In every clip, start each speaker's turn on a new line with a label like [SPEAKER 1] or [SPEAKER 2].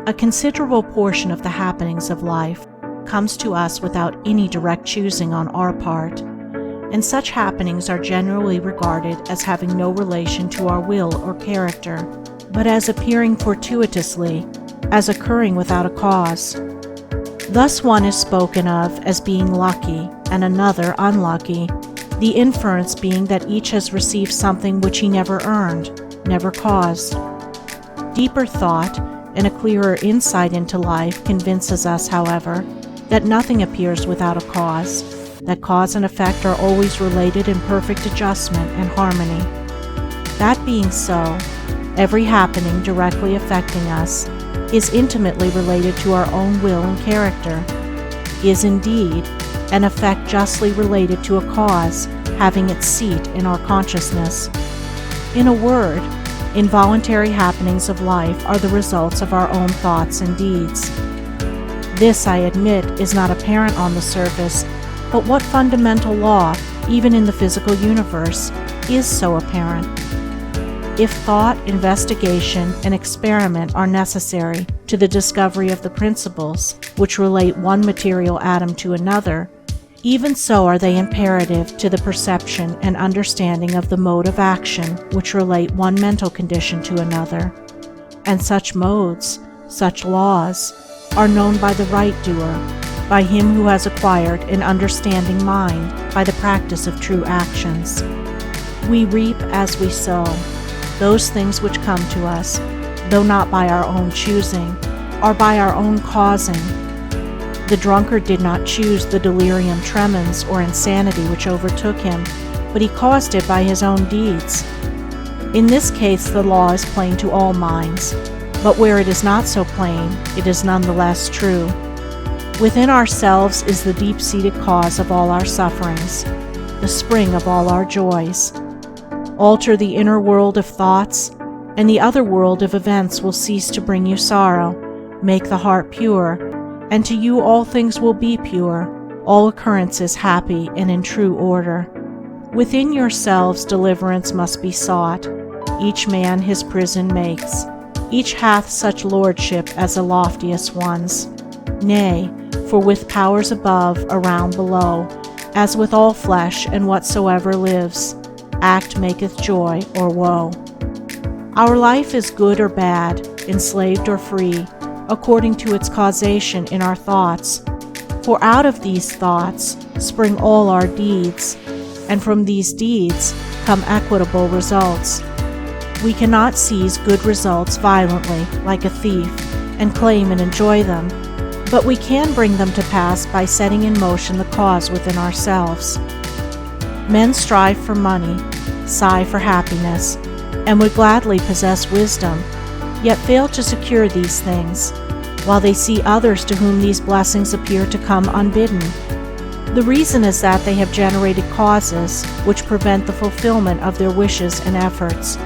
[SPEAKER 1] A considerable portion of the happenings of life comes to us without any direct choosing on our part, and such happenings are generally regarded as having no relation to our will or character, but as appearing fortuitously, as occurring without a cause. Thus one is spoken of as being lucky and another unlucky, the inference being that each has received something which he never earned, never caused. Deeper thought and a clearer insight into life convinces us, however, that nothing appears without a cause, that cause and effect are always related in perfect adjustment and harmony. That being so, every happening directly affecting us is intimately related to our own will and character, is indeed an effect justly related to a cause having its seat in our consciousness. In a word, involuntary happenings of life are the results of our own thoughts and deeds. This, I admit, is not apparent on the surface, but what fundamental law, even in the physical universe, is so apparent? If thought, investigation, and experiment are necessary to the discovery of the principles which relate one material atom to another, even so are they imperative to the perception and understanding of the mode of action which relate one mental condition to another. And such modes, such laws, are known by the right doer, by him who has acquired an understanding mind by the practice of true actions. We reap as we sow. Those things which come to us, though not by our own choosing, are by our own causing. The drunkard did not choose the delirium tremens or insanity which overtook him, but he caused it by his own deeds. In this case the law is plain to all minds, but where it is not so plain, it is nonetheless true. Within ourselves is the deep-seated cause of all our sufferings, the spring of all our joys. Alter the inner world of thoughts, and the other world of events will cease to bring you sorrow. Make the heart pure, and to you all things will be pure, all occurrences happy and in true order. Within yourselves deliverance must be sought. Each man his prison makes. Each hath such lordship as the loftiest one's. Nay, for with powers above, around, below, as with all flesh and whatsoever lives, act maketh joy or woe. Our life is good or bad, enslaved or free, according to its causation in our thoughts. For out of these thoughts spring all our deeds, and from these deeds come equitable results. We cannot seize good results violently, like a thief, and claim and enjoy them, but we can bring them to pass by setting in motion the cause within ourselves. Men strive for money, sigh for happiness, and would gladly possess wisdom, yet fail to secure these things, while they see others to whom these blessings appear to come unbidden. The reason is that they have generated causes which prevent the fulfillment of their wishes and efforts.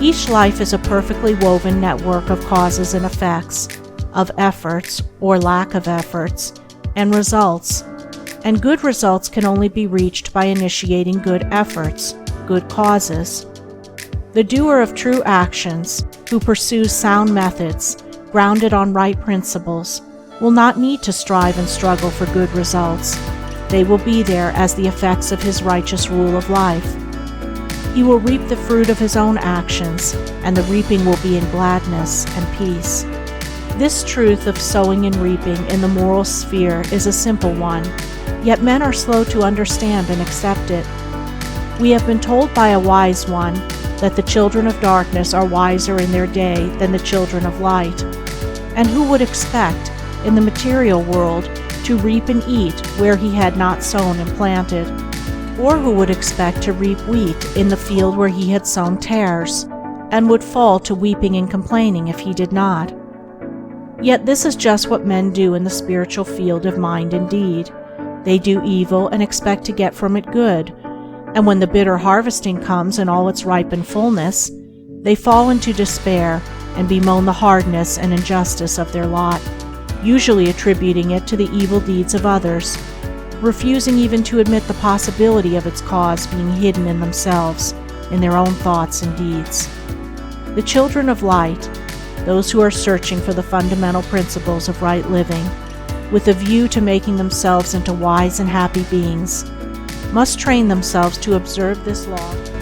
[SPEAKER 1] Each life is a perfectly woven network of causes and effects, of efforts or lack of efforts, and results, and good results can only be reached by initiating good efforts, good causes. The doer of true actions, who pursues sound methods, grounded on right principles, will not need to strive and struggle for good results. They will be there as the effects of his righteous rule of life. He will reap the fruit of his own actions, and the reaping will be in gladness and peace. This truth of sowing and reaping in the moral sphere is a simple one, yet men are slow to understand and accept it. We have been told by a wise one that the children of darkness are wiser in their day than the children of light. And who would expect, in the material world, to reap and eat where he had not sown and planted? Or who would expect to reap wheat in the field where he had sown tares, and would fall to weeping and complaining if he did not? Yet this is just what men do in the spiritual field of mind and deed. They do evil and expect to get from it good, and when the bitter harvesting comes in all its ripened fullness, they fall into despair and bemoan the hardness and injustice of their lot, usually attributing it to the evil deeds of others, refusing even to admit the possibility of its cause being hidden in themselves, in their own thoughts and deeds. The children of light, those who are searching for the fundamental principles of right living, with a view to making themselves into wise and happy beings, must train themselves to observe this law